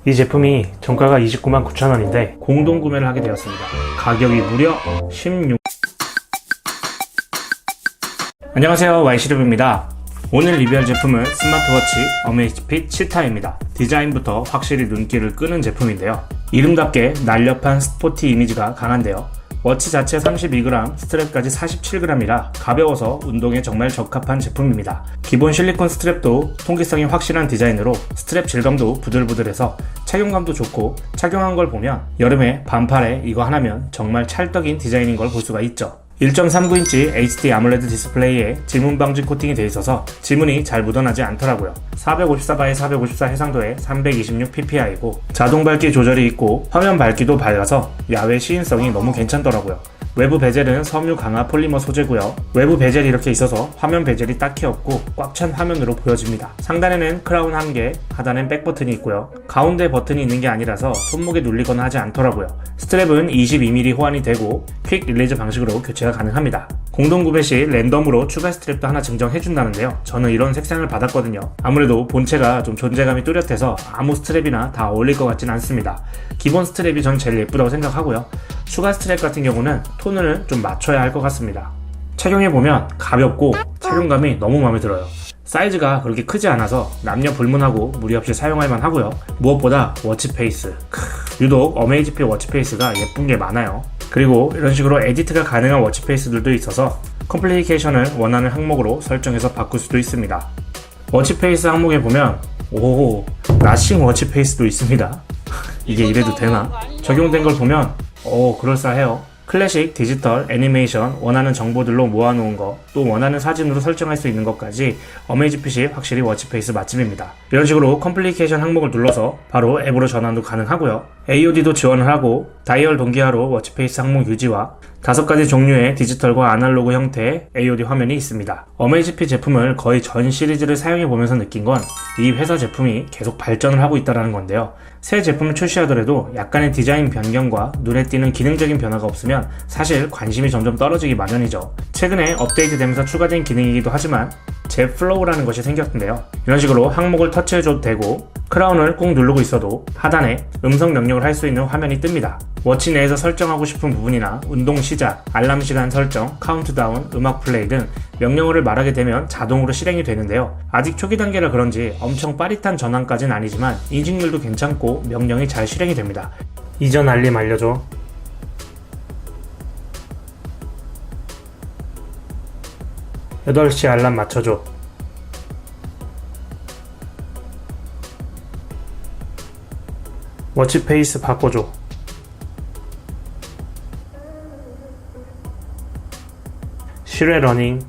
이 제품이 정가가 29만 9천원인데 공동 구매를 하게 되었습니다. 가격이 무려 16. 안녕하세요, YC리뷰입니다. 오늘 리뷰할 제품은 스마트워치 어메이지핏 치타입니다. 디자인부터 확실히 눈길을 끄는 제품인데요. 이름답게 날렵한 스포티 이미지가 강한데요. 워치 자체 32g, 스트랩까지 47g이라 가벼워서 운동에 정말 적합한 제품입니다. 기본 실리콘 스트랩도 통기성이 확실한 디자인으로 스트랩 질감도 부들부들해서 착용감도 좋고, 착용한 걸 보면 여름에 반팔에 이거 하나면 정말 찰떡인 디자인인 걸 볼 수가 있죠. 1.39인치 HD 아몰레드 디스플레이에 지문 방지 코팅이 되어 있어서 지문이 잘 묻어나지 않더라고요. 454x454 해상도에 326ppi이고 자동 밝기 조절이 있고 화면 밝기도 밝아서 야외 시인성이 너무 괜찮더라고요. 외부 베젤은 섬유 강화 폴리머 소재고요. 외부 베젤이 이렇게 있어서 화면 베젤이 딱히 없고 꽉 찬 화면으로 보여집니다. 상단에는 크라운 1개, 하단엔 백 버튼이 있고요. 가운데 버튼이 있는 게 아니라서 손목에 눌리거나 하지 않더라고요. 스트랩은 22mm 호환이 되고 퀵 릴리즈 방식으로 교체가 가능합니다. 공동 구매 시 랜덤으로 추가 스트랩도 하나 증정해준다는데요. 저는 이런 색상을 받았거든요. 아무래도 본체가 좀 존재감이 뚜렷해서 아무 스트랩이나 다 어울릴 것 같진 않습니다. 기본 스트랩이 전 제일 예쁘다고 생각하고요. 추가 스트랩 같은 경우는 톤을 좀 맞춰야 할 것 같습니다. 착용해보면 가볍고 착용감이 너무 마음에 들어요. 사이즈가 그렇게 크지 않아서 남녀 불문하고 무리 없이 사용할 만하고요. 무엇보다 워치페이스, 유독 어메이지핏 워치페이스가 예쁜 게 많아요. 그리고 이런 식으로 에디트가 가능한 워치페이스들도 있어서 컴플리케이션을 원하는 항목으로 설정해서 바꿀 수도 있습니다. 워치페이스 항목에 보면 오, 나싱 워치페이스도 있습니다. 이게 이래도 되나? 적용된 걸 보면 그럴싸해요. 클래식, 디지털, 애니메이션, 원하는 정보들로 모아놓은 거, 또 원하는 사진으로 설정할 수 있는 것까지 어메이지핏이 확실히 워치페이스 맛집입니다. 이런 식으로 컴플리케이션 항목을 눌러서 바로 앱으로 전환도 가능하고요. AOD도 지원을 하고 다이얼 동기화로 워치페이스 항목 유지와 5가지 종류의 디지털과 아날로그 형태의 AOD 화면이 있습니다. 어메이지핏 제품을 거의 전 시리즈를 사용해보면서 느낀 건 이 회사 제품이 계속 발전을 하고 있다는 건데요. 새 제품을 출시하더라도 약간의 디자인 변경과 눈에 띄는 기능적인 변화가 없으면 사실 관심이 점점 떨어지기 마련이죠. 최근에 업데이트되면서 추가된 기능이기도 하지만 제 플로우라는 것이 생겼는데요. 이런 식으로 항목을 터치해줘도 되고 크라운을 꾹 누르고 있어도 하단에 음성 명령을 할 수 있는 화면이 뜹니다. 워치 내에서 설정하고 싶은 부분이나 운동 시작, 알람 시간 설정, 카운트다운, 음악 플레이 등 명령어를 말하게 되면 자동으로 실행이 되는데요. 아직 초기 단계라 그런지 엄청 빠릿한 전환까지는 아니지만 인식률도 괜찮고 명령이 잘 실행이 됩니다. 이전 알림 알려줘. (8시) 알람 맞춰줘. 워치페이스 바꿔줘. 실외 러닝.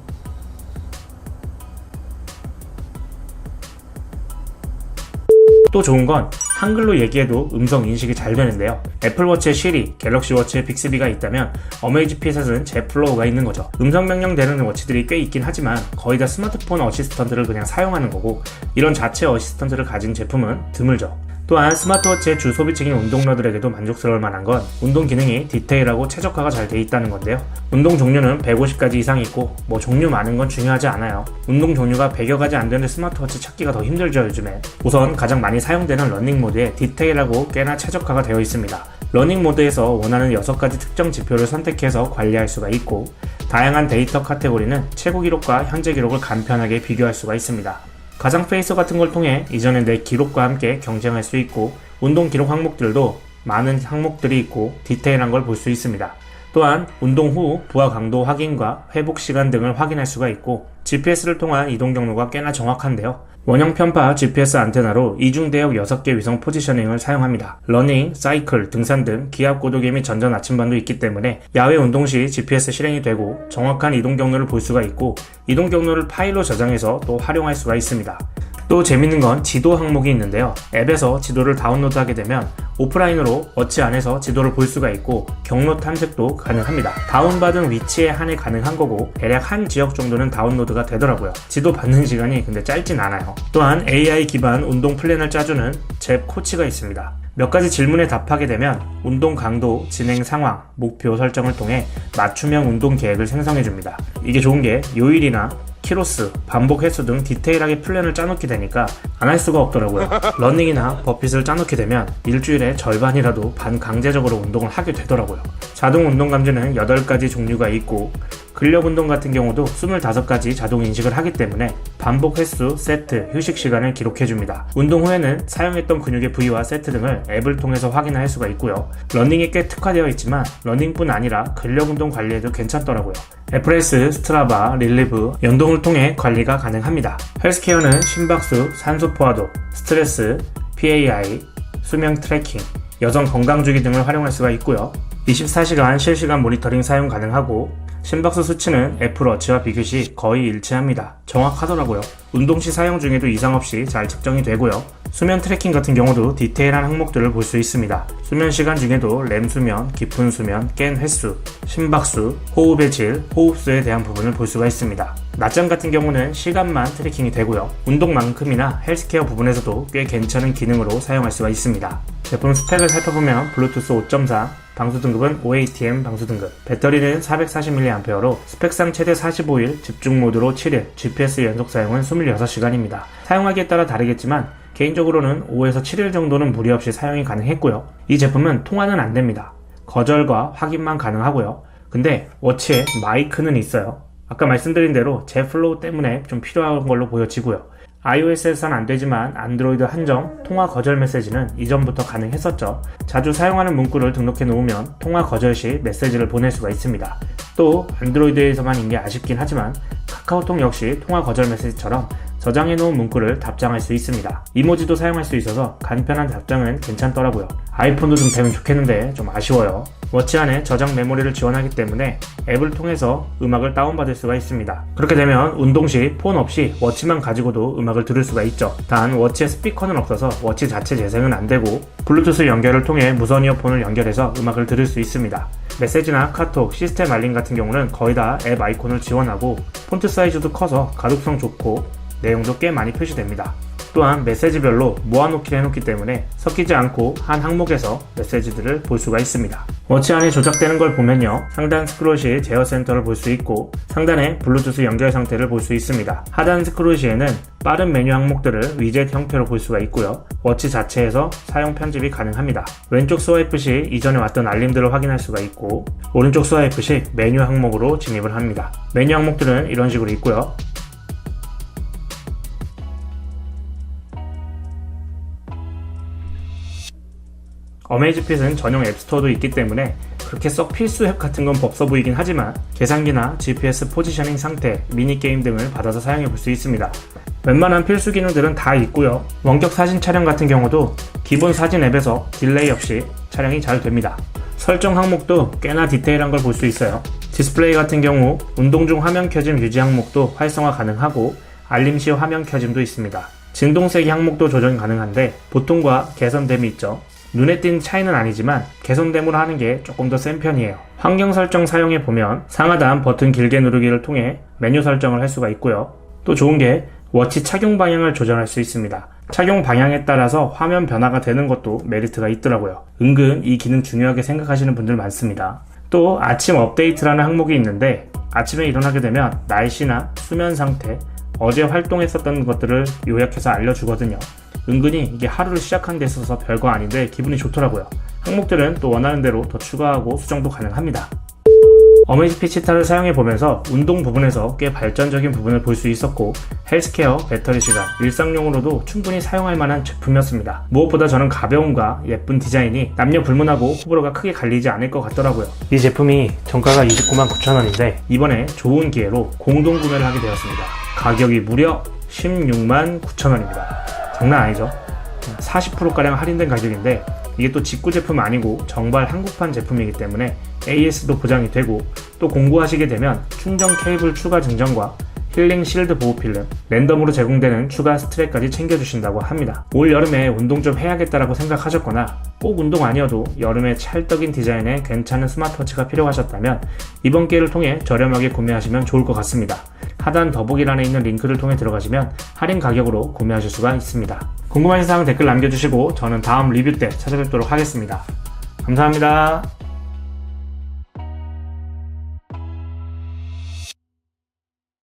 또 좋은 건 한글로 얘기해도 음성 인식이 잘 되는데요. 애플워치에 시리, 갤럭시워치에 빅스비가 있다면 어메이지핏에는 제플로우가 있는 거죠. 음성 명령 되는 워치들이 꽤 있긴 하지만 거의 다 스마트폰 어시스턴트를 그냥 사용하는 거고, 이런 자체 어시스턴트를 가진 제품은 드물죠. 또한 스마트워치의 주 소비층인 운동러들에게도 만족스러울 만한 건 운동 기능이 디테일하고 최적화가 잘 돼 있다는 건데요. 운동 종류는 150가지 이상 있고 종류 많은 건 중요하지 않아요. 운동 종류가 100여 가지 안 되는 스마트워치 찾기가 더 힘들죠, 요즘에. 우선 가장 많이 사용되는 러닝 모드에 디테일하고 꽤나 최적화가 되어 있습니다. 러닝 모드에서 원하는 6가지 특정 지표를 선택해서 관리할 수가 있고, 다양한 데이터 카테고리는 최고 기록과 현재 기록을 간편하게 비교할 수가 있습니다. 가상 페이서 같은 걸 통해 이전의 내 기록과 함께 경쟁할 수 있고, 운동 기록 항목들도 많은 항목들이 있고 디테일한 걸 볼 수 있습니다. 또한 운동 후 부하 강도 확인과 회복 시간 등을 확인할 수가 있고, GPS를 통한 이동 경로가 꽤나 정확한데요. 원형 편파 GPS 안테나로 이중대역 6개 위성 포지셔닝을 사용합니다. 러닝, 사이클, 등산 등 기압 고도계 및 전전 나침반도 있기 때문에 야외 운동 시 GPS 실행이 되고 정확한 이동 경로를 볼 수가 있고, 이동 경로를 파일로 저장해서 또 활용할 수가 있습니다. 또 재밌는 건 지도 항목이 있는데요. 앱에서 지도를 다운로드하게 되면 오프라인으로 워치 안에서 지도를 볼 수가 있고 경로 탐색도 가능합니다. 다운받은 위치에 한해 가능한 거고 대략 한 지역 정도는 다운로드가 되더라고요. 지도 받는 시간이 근데 짧진 않아요. 또한 AI 기반 운동 플랜을 짜주는 잽 코치가 있습니다. 몇 가지 질문에 답하게 되면 운동 강도, 진행 상황, 목표 설정을 통해 맞춤형 운동 계획을 생성해줍니다. 이게 좋은 게 요일이나 키로수, 반복 횟수 등 디테일하게 플랜을 짜놓게 되니까 안 할 수가 없더라고요. 러닝이나 버핏을 짜놓게 되면 일주일에 절반이라도 반강제적으로 운동을 하게 되더라고요. 자동 운동 감지는 8가지 종류가 있고 근력 운동 같은 경우도 25가지 자동 인식을 하기 때문에 반복 횟수, 세트, 휴식 시간을 기록해줍니다. 운동 후에는 사용했던 근육의 부위와 세트 등을 앱을 통해서 확인할 수가 있고요. 러닝에 꽤 특화되어 있지만 러닝뿐 아니라 근력 운동 관리에도 괜찮더라고요. 에프레스, 스트라바, 릴리브, 연동을 통해 관리가 가능합니다. 헬스케어는 심박수, 산소 포화도, 스트레스, PAI, 수명 트래킹, 여성 건강주기 등을 활용할 수가 있고요. 24시간 실시간 모니터링 사용 가능하고 심박수 수치는 애플워치와 비교 시 거의 일치합니다. 정확하더라고요. 운동 시 사용 중에도 이상 없이 잘 측정이 되고요. 수면 트래킹 같은 경우도 디테일한 항목들을 볼 수 있습니다. 수면 시간 중에도 렘 수면, 깊은 수면, 깬 횟수, 심박수, 호흡의 질, 호흡수에 대한 부분을 볼 수가 있습니다. 낮잠 같은 경우는 시간만 트래킹이 되고요. 운동만큼이나 헬스케어 부분에서도 꽤 괜찮은 기능으로 사용할 수가 있습니다. 제품 스펙을 살펴보면 블루투스 5.4, 방수 등급은 OATM 방수 등급, 배터리는 440mAh로 스펙상 최대 45일, 집중 모드로 7일, GPS 연속 사용은 26시간입니다. 사용하기에 따라 다르겠지만 개인적으로는 5에서 7일 정도는 무리 없이 사용이 가능했고요. 이 제품은 통화는 안됩니다. 거절과 확인만 가능하고요. 근데 워치에 마이크는 있어요. 아까 말씀드린 대로 제 플로우 때문에 좀 필요한 걸로 보여지고요. iOS에선 안되지만 안드로이드 한정 통화 거절 메시지는 이전부터 가능했었죠. 자주 사용하는 문구를 등록해 놓으면 통화 거절 시 메시지를 보낼 수가 있습니다. 또 안드로이드에서만인 게 아쉽긴 하지만 카카오톡 역시 통화 거절 메시지처럼 저장해 놓은 문구를 답장할 수 있습니다. 이모지도 사용할 수 있어서 간편한 답장은 괜찮더라고요. 아이폰도 좀 되면 좋겠는데 좀 아쉬워요. 워치 안에 저장 메모리를 지원하기 때문에 앱을 통해서 음악을 다운받을 수가 있습니다. 그렇게 되면 운동 시 폰 없이 워치만 가지고도 음악을 들을 수가 있죠. 단 워치에 스피커는 없어서 워치 자체 재생은 안되고 블루투스 연결을 통해 무선 이어폰을 연결해서 음악을 들을 수 있습니다. 메시지나 카톡, 시스템 알림 같은 경우는 거의 다 앱 아이콘을 지원하고 폰트 사이즈도 커서 가독성 좋고 내용도 꽤 많이 표시됩니다. 또한 메시지별로 모아놓기 해놓기 때문에 섞이지 않고 한 항목에서 메시지들을 볼 수가 있습니다. 워치 안에 조작되는 걸 보면요, 상단 스크롤 시 제어 센터를 볼 수 있고 상단에 블루투스 연결 상태를 볼 수 있습니다. 하단 스크롤 시에는 빠른 메뉴 항목들을 위젯 형태로 볼 수가 있고요. 워치 자체에서 사용 편집이 가능합니다. 왼쪽 스와이프 시 이전에 왔던 알림들을 확인할 수가 있고 오른쪽 스와이프 시 메뉴 항목으로 진입을 합니다. 메뉴 항목들은 이런 식으로 있고요. 어메이즈핏은 전용 앱스토어도 있기 때문에 그렇게 썩 필수 앱 같은 건 없어 보이긴 하지만 계산기나 GPS 포지셔닝 상태, 미니게임 등을 받아서 사용해 볼 수 있습니다. 웬만한 필수 기능들은 다 있고요. 원격 사진 촬영 같은 경우도 기본 사진 앱에서 딜레이 없이 촬영이 잘 됩니다. 설정 항목도 꽤나 디테일한 걸 볼 수 있어요. 디스플레이 같은 경우 운동 중 화면 켜짐 유지 항목도 활성화 가능하고 알림 시 화면 켜짐도 있습니다. 진동세기 항목도 조정 가능한데 보통과 개선됨이 있죠. 눈에 띈 차이는 아니지만 개선됨으로 하는 게 조금 더 센 편이에요. 환경 설정 사용해 보면 상하단 버튼 길게 누르기를 통해 메뉴 설정을 할 수가 있고요. 또 좋은 게 워치 착용 방향을 조절할 수 있습니다. 착용 방향에 따라서 화면 변화가 되는 것도 메리트가 있더라고요. 은근 이 기능 중요하게 생각하시는 분들 많습니다. 또 아침 업데이트라는 항목이 있는데 아침에 일어나게 되면 날씨나 수면 상태, 어제 활동했었던 것들을 요약해서 알려주거든요. 은근히 이게 하루를 시작한 데 있어서 별거 아닌데 기분이 좋더라고요. 항목들은 또 원하는 대로 더 추가하고 수정도 가능합니다. 어메이즈핏 치타를 사용해보면서 운동 부분에서 꽤 발전적인 부분을 볼 수 있었고 헬스케어, 배터리 시간, 일상용으로도 충분히 사용할 만한 제품이었습니다. 무엇보다 저는 가벼움과 예쁜 디자인이 남녀 불문하고 호불호가 크게 갈리지 않을 것 같더라고요. 이 제품이 정가가 299,000원인데 이번에 좋은 기회로 공동 구매를 하게 되었습니다. 가격이 무려 169,000원입니다. 장난 아니죠? 40%가량 할인된 가격인데 이게 또 직구 제품 아니고 정발 한국판 제품이기 때문에 AS도 보장이 되고 또 공구하시게 되면 충전 케이블 추가 증정과 힐링 실드 보호 필름, 랜덤으로 제공되는 추가 스트랩까지 챙겨주신다고 합니다. 올 여름에 운동 좀 해야겠다라고 생각하셨거나 꼭 운동 아니어도 여름에 찰떡인 디자인의 괜찮은 스마트워치가 필요하셨다면 이번 기회를 통해 저렴하게 구매하시면 좋을 것 같습니다. 하단 더보기란에 있는 링크를 통해 들어가시면 할인 가격으로 구매하실 수가 있습니다. 궁금하신 사항 댓글 남겨주시고 저는 다음 리뷰 때 찾아뵙도록 하겠습니다. 감사합니다.